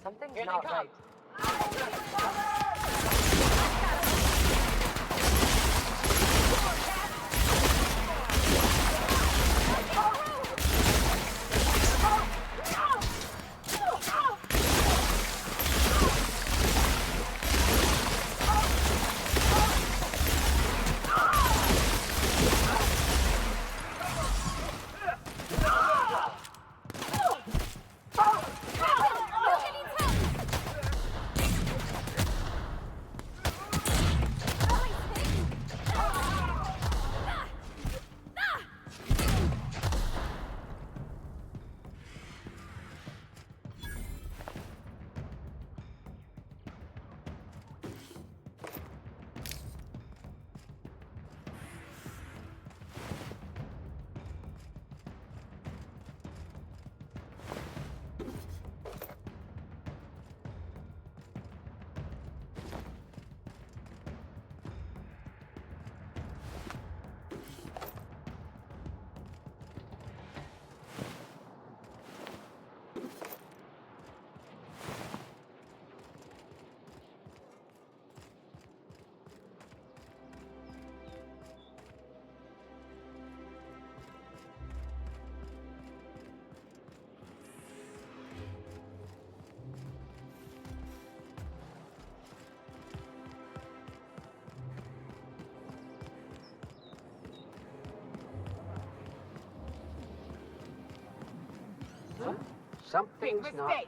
Something's not right. Something's not right.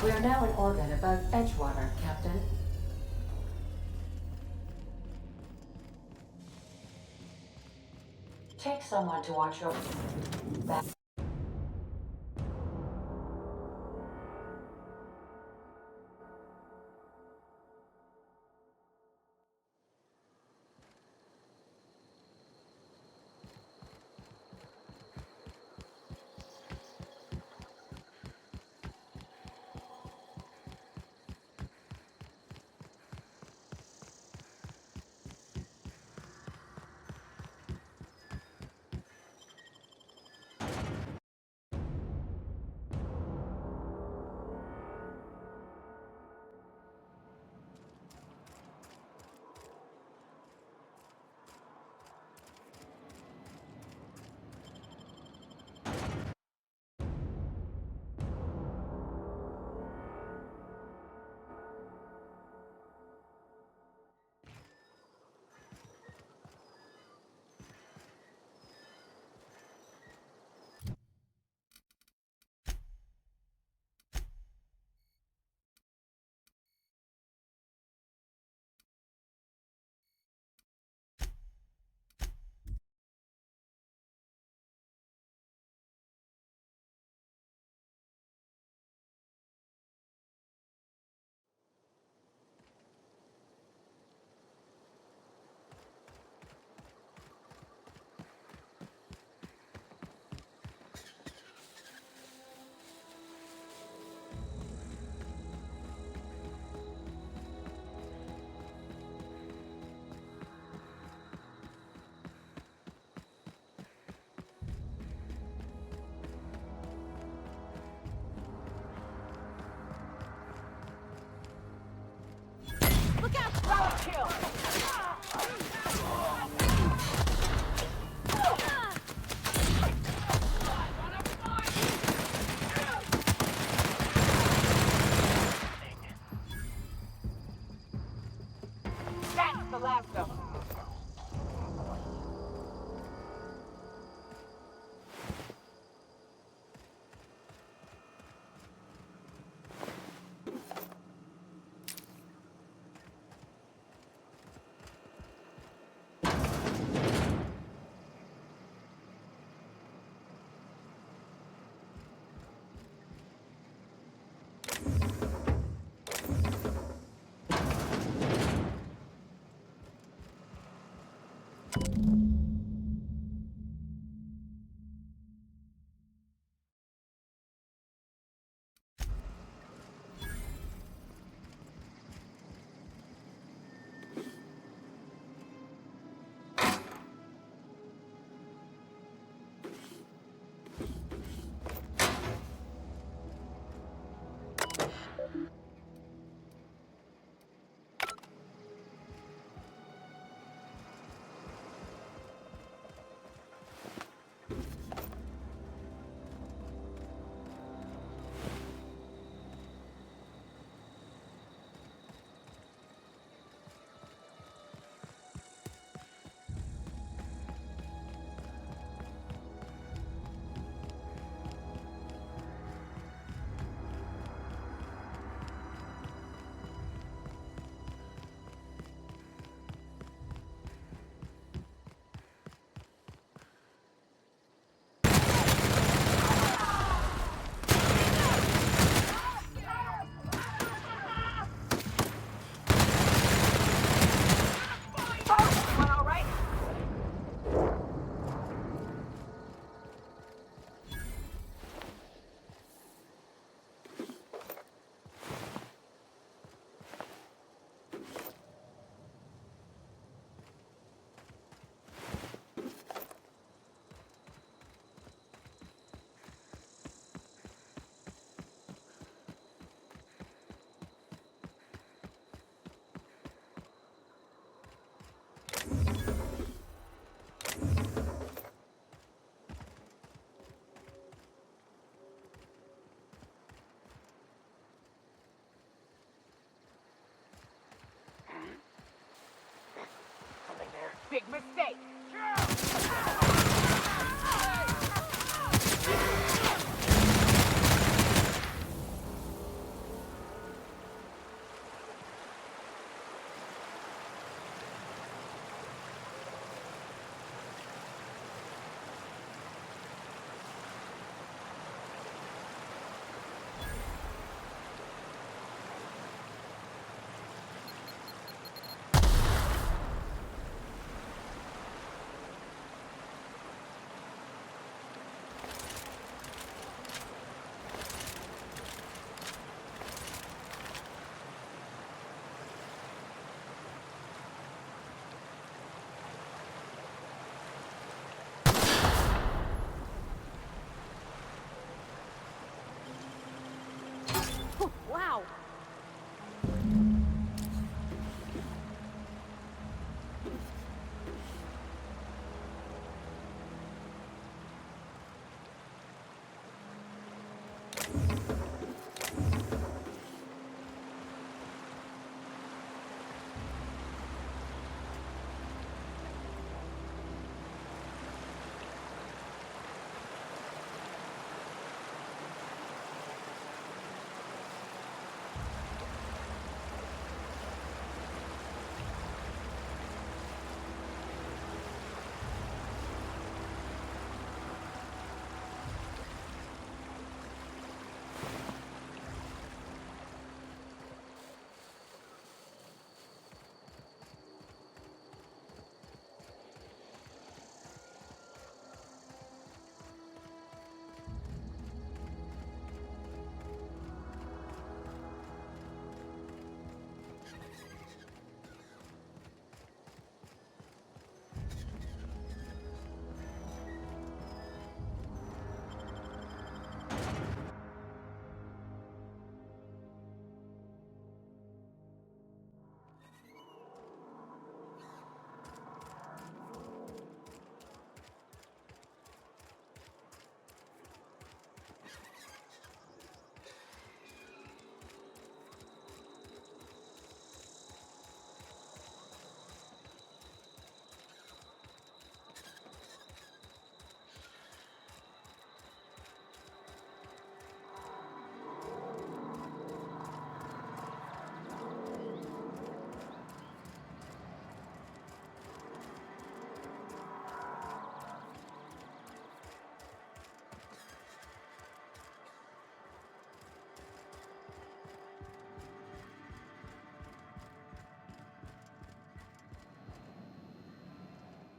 We are now in orbit above Edgewater, Captain. Take someone to watch your back. Look out! Power kill! That's the last of them. Big mistake. Wow.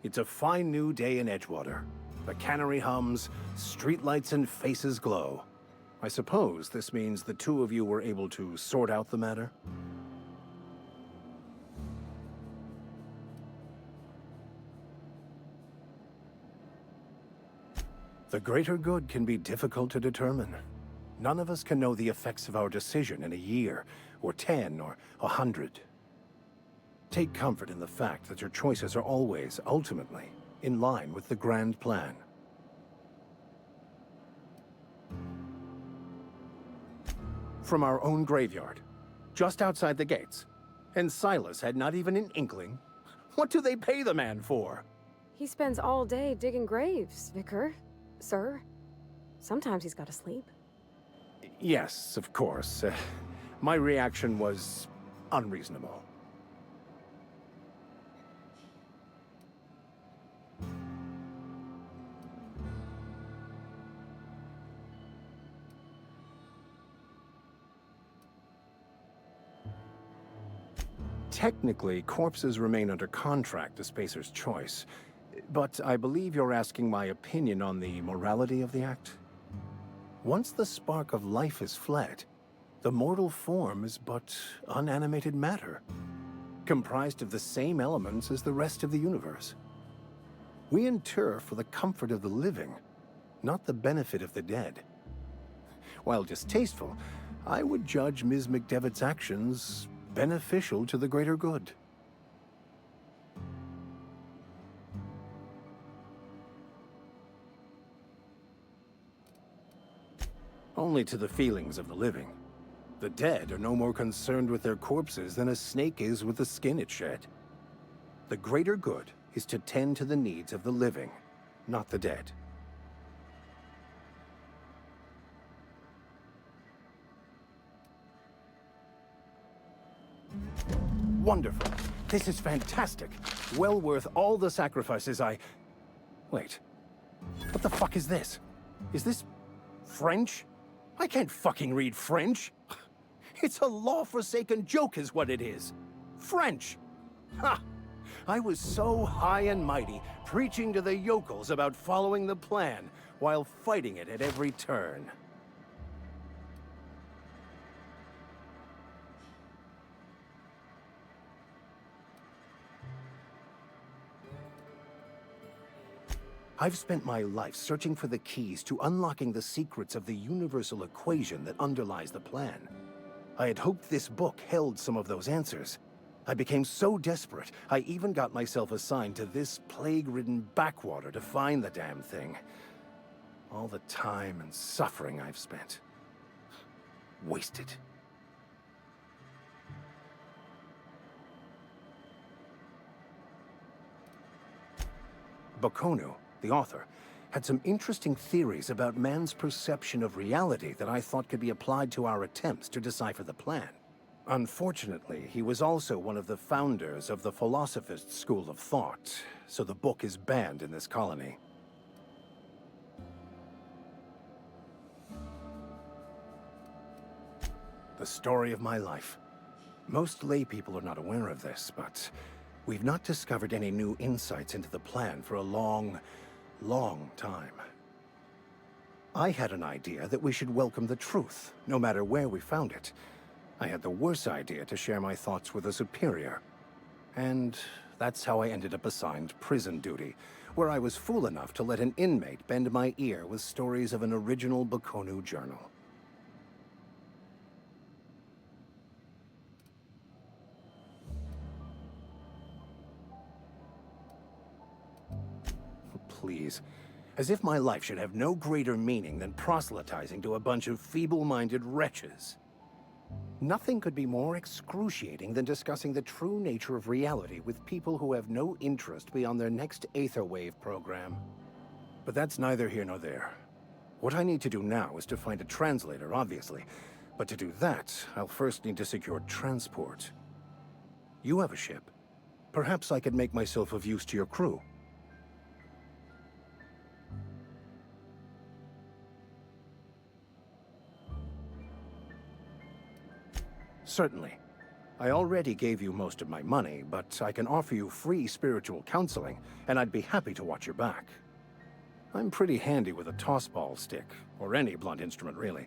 It's a fine new day in Edgewater. The cannery hums, streetlights and faces glow. I suppose this means the two of you were able to sort out the matter? The greater good can be difficult to determine. None of us can know the effects of our decision in a year, or 10, or 100. Take comfort in the fact that your choices are always, ultimately, in line with the grand plan. From our own graveyard, just outside the gates. And Silas had not even an inkling. What do they pay the man for? He spends all day digging graves, Vicar. Sir. Sometimes he's got to sleep. Yes, of course. My reaction was unreasonable. Technically, corpses remain under contract to Spacer's choice, but I believe you're asking my opinion on the morality of the act? Once the spark of life is fled, the mortal form is but unanimated matter, comprised of the same elements as the rest of the universe. We inter for the comfort of the living, not the benefit of the dead. While distasteful, I would judge Ms. McDevitt's actions beneficial to the greater good. Only to the feelings of the living. The dead are no more concerned with their corpses than a snake is with the skin it shed. The greater good is to tend to the needs of the living, not the dead. Wonderful. This is fantastic. Well worth all the sacrifices Wait. What the fuck is this? Is this French? I can't fucking read French. It's a law-forsaken joke is what it is. French. Ha! I was so high and mighty, preaching to the yokels about following the plan, while fighting it at every turn. I've spent my life searching for the keys to unlocking the secrets of the universal equation that underlies the plan. I had hoped this book held some of those answers. I became so desperate, I even got myself assigned to this plague-ridden backwater to find the damn thing. All the time and suffering I've spent. Wasted. Bocconu, the author, had some interesting theories about man's perception of reality that I thought could be applied to our attempts to decipher the plan. Unfortunately, he was also one of the founders of the philosophist school of thought, so the book is banned in this colony. The story of my life. Most lay people are not aware of this, but we've not discovered any new insights into the plan for a long time. I had an idea that we should welcome the truth, no matter where we found it. I had the worse idea to share my thoughts with a superior. And that's how I ended up assigned prison duty, where I was fool enough to let an inmate bend my ear with stories of an original Bocconu journal. Please. As if my life should have no greater meaning than proselytizing to a bunch of feeble-minded wretches. Nothing could be more excruciating than discussing the true nature of reality with people who have no interest beyond their next Aetherwave program. But that's neither here nor there. What I need to do now is to find a translator, obviously. But to do that, I'll first need to secure transport. You have a ship. Perhaps I could make myself of use to your crew. Certainly. I already gave you most of my money, but I can offer you free spiritual counseling, and I'd be happy to watch your back. I'm pretty handy with a tossball stick, or any blunt instrument really.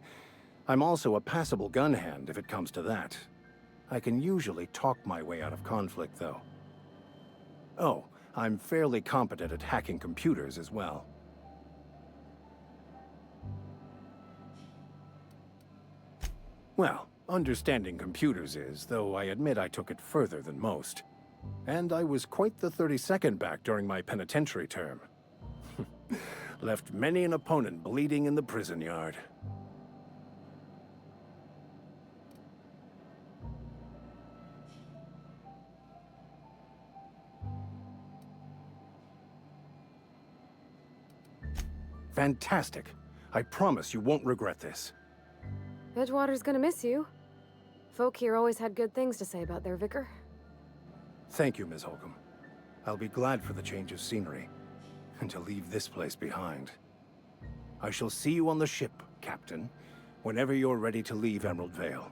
I'm also a passable gun hand if it comes to that. I can usually talk my way out of conflict, though. Oh, I'm fairly competent at hacking computers as well. Well, understanding computers is, though I admit I took it further than most. And I was quite the 32nd back during my penitentiary term. Left many an opponent bleeding in the prison yard. Fantastic. I promise you won't regret this. Edgewater's gonna miss you. Folk here always had good things to say about their vicar. Thank you, Ms. Holcomb. I'll be glad for the change of scenery, and to leave this place behind. I shall see you on the ship, Captain, whenever you're ready to leave Emerald Vale.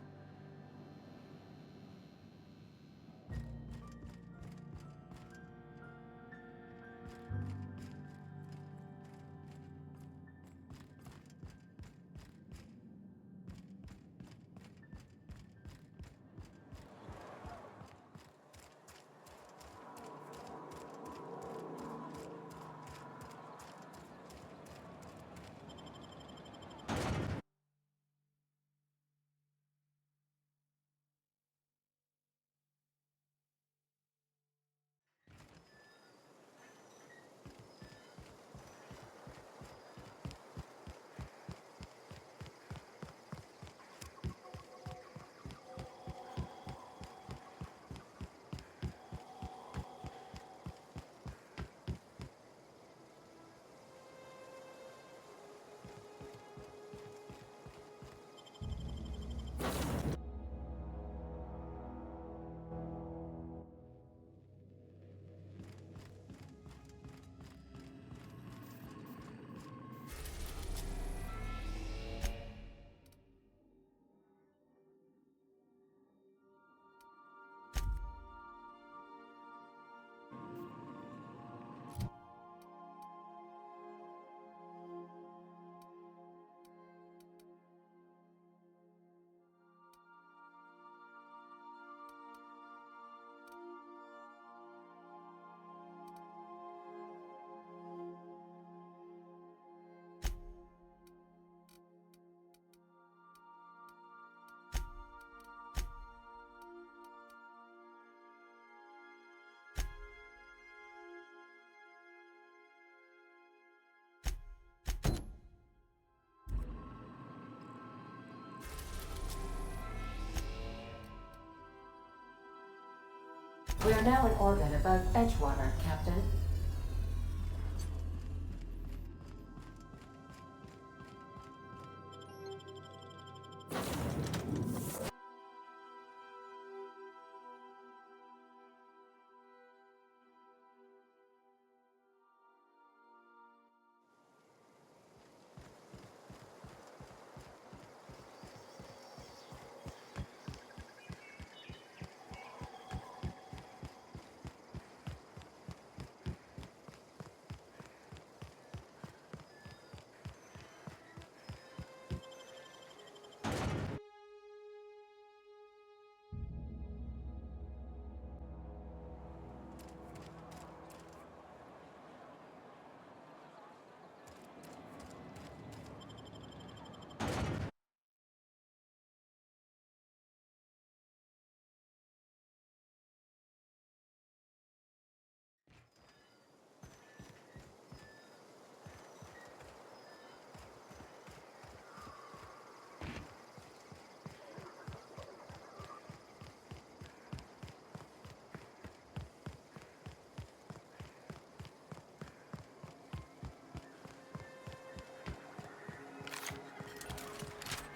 We are now in orbit above Edgewater, Captain.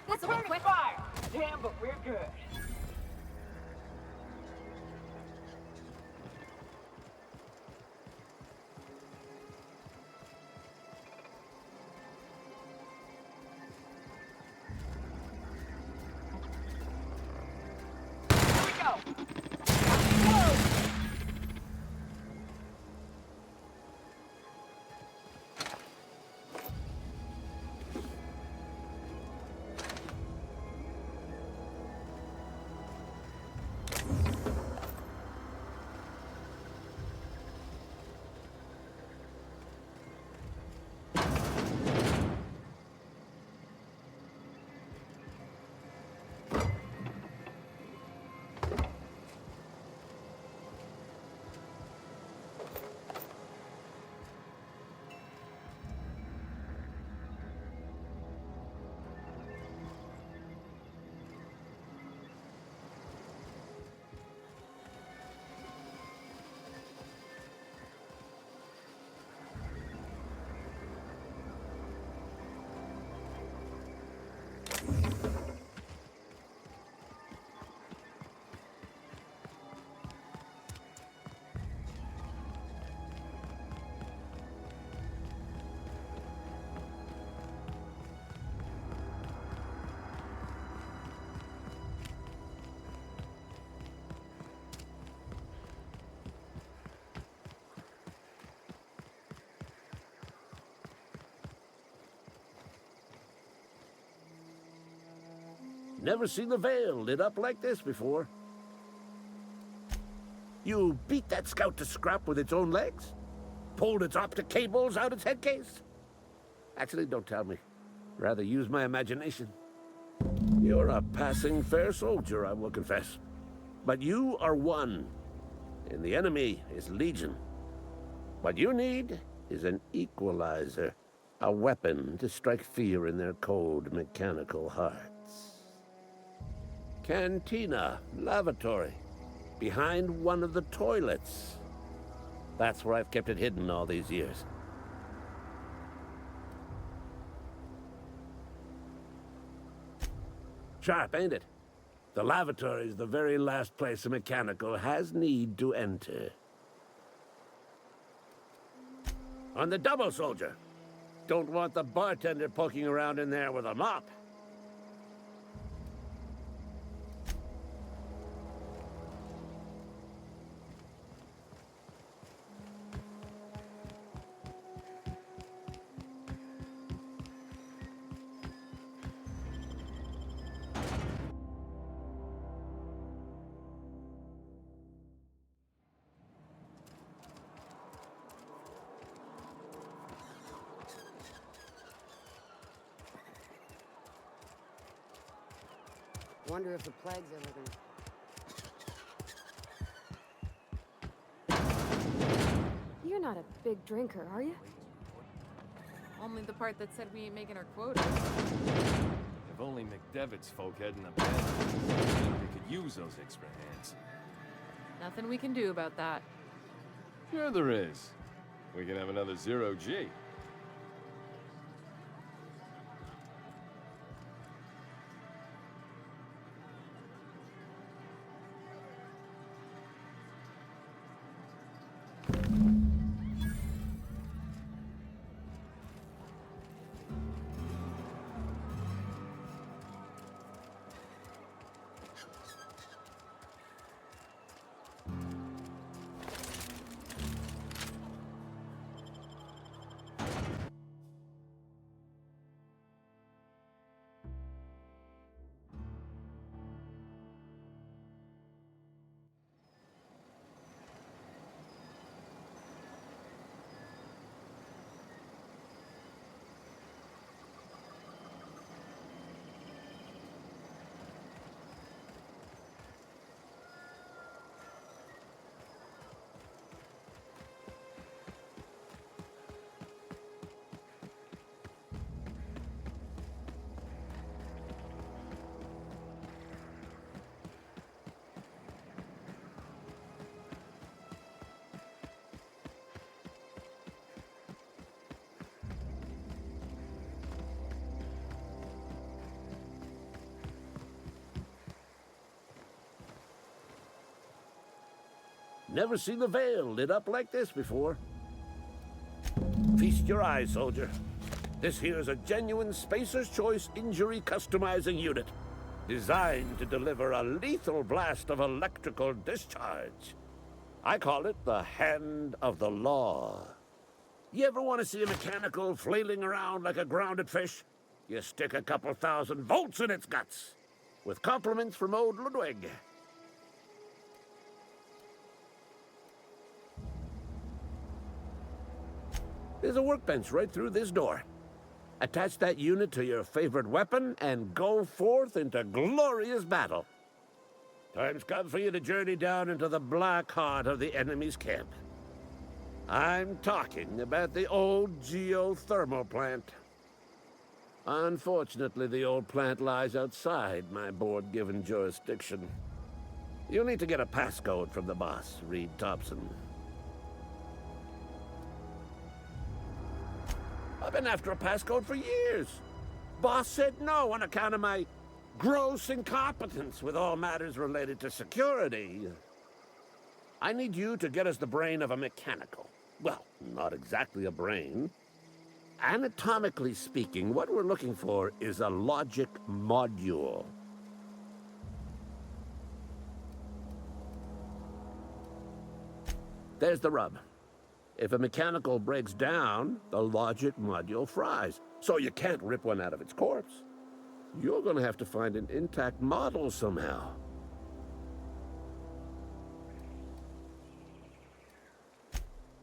That's a little quick. Fire! Damn, but we're good. Here we go! Never seen the Vale lit up like this before. You beat that scout to scrap with its own legs? Pulled its optic cables out its head case? Actually, don't tell me. Rather use my imagination. You're a passing fair soldier, I will confess. But you are one, and the enemy is legion. What you need is an equalizer, a weapon to strike fear in their cold, mechanical hearts. Cantina, lavatory, behind one of the toilets. That's where I've kept it hidden all these years. Sharp, ain't it? The lavatory is the very last place a mechanical has need to enter. On the double, soldier. Don't want the bartender poking around in there with a mop. Wonder if the plague's ever gonna... You're not a big drinker, are you? Only the part that said we ain't making our quota. If only McDevitt's folk hadn't abandoned us, we could use those extra hands. Nothing we can do about that. Sure there is. We can have another zero-G. Never seen the Vale lit up like this before. Feast your eyes, soldier. This here's a genuine Spacer's Choice injury customizing unit, designed to deliver a lethal blast of electrical discharge. I call it the Hand of the Law. You ever want to see a mechanical flailing around like a grounded fish? You stick a couple thousand volts in its guts. With compliments from old Ludwig. There's a workbench right through this door. Attach that unit to your favorite weapon and go forth into glorious battle. Time's come for you to journey down into the black heart of the enemy's camp. I'm talking about the old geothermal plant. Unfortunately, the old plant lies outside my board-given jurisdiction. You'll need to get a passcode from the boss, Reed Thompson. I've been after a passcode for years. Boss said no on account of my gross incompetence with all matters related to security. I need you to get us the brain of a mechanical. Well, not exactly a brain. Anatomically speaking, what we're looking for is a logic module. There's the rub. If a mechanical breaks down, the logic module fries. So you can't rip one out of its corpse. You're going to have to find an intact model somehow.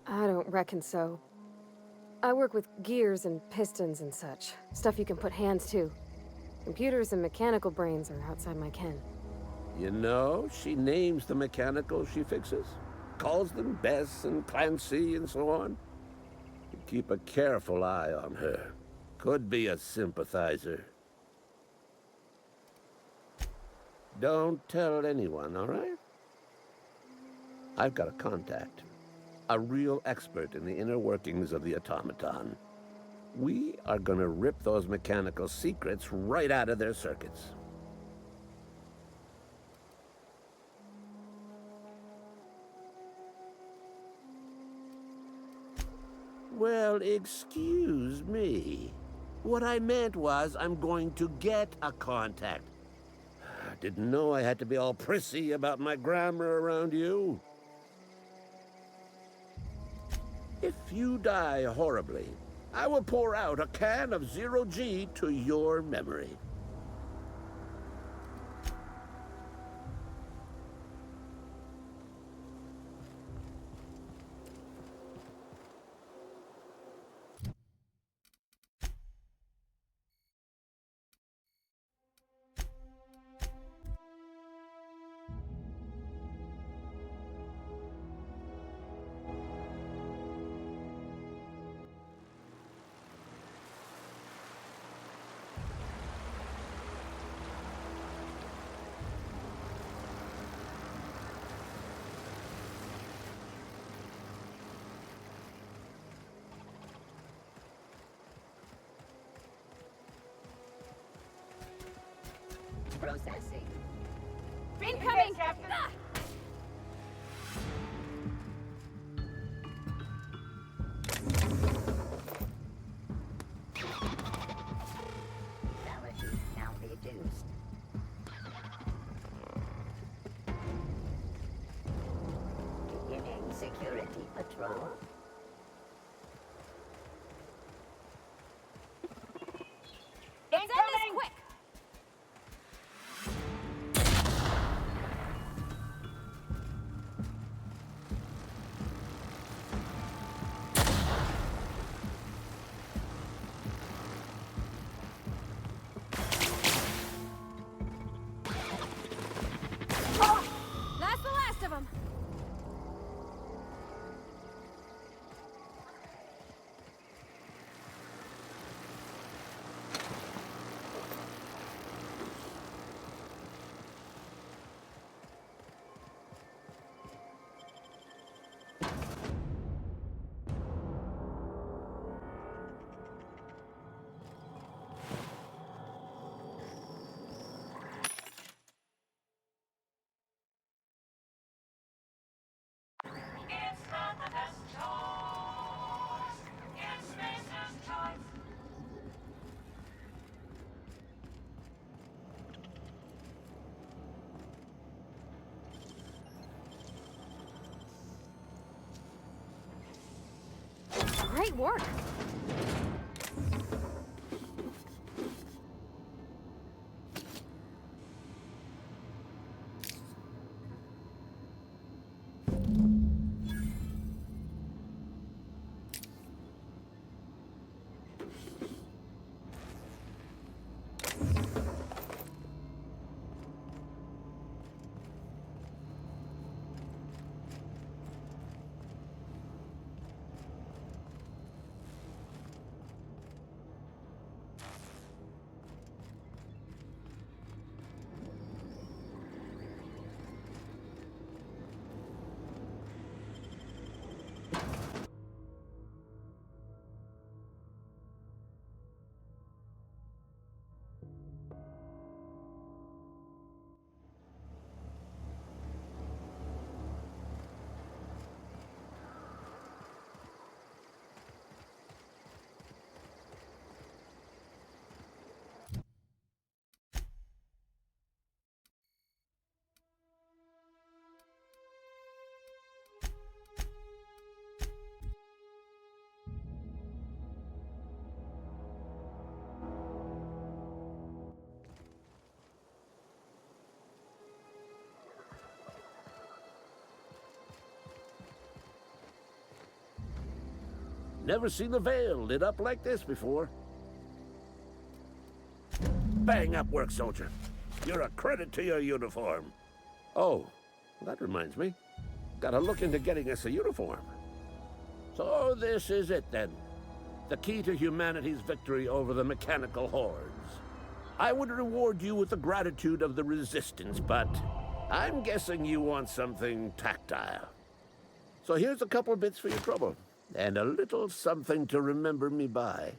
I don't reckon so. I work with gears and pistons and such. Stuff you can put hands to. Computers and mechanical brains are outside my ken. You know, she names the mechanicals she fixes. Calls them Bess and Clancy and so on. You keep a careful eye on her. Could be a sympathizer. Don't tell anyone, all right? I've got a contact. A real expert in the inner workings of the automaton. We are gonna rip those mechanical secrets right out of their circuits. Well, excuse me. What I meant was I'm going to get a contact. Didn't know I had to be all prissy about my grammar around you. If you die horribly, I will pour out a can of zero-G to your memory. Processing. Incoming! Captain. Ah! Fidelity now reduced. Beginning security patrol. Let's end this quick! That's the last of them. Great work. Never seen the Vale lit up like this before. Bang up work, soldier. You're a credit to your uniform. Oh, that reminds me. Gotta look into getting us a uniform. So this is it then. The key to humanity's victory over the mechanical hordes. I would reward you with the gratitude of the resistance, but I'm guessing you want something tactile. So here's a couple bits for your trouble, and a little something to remember me by.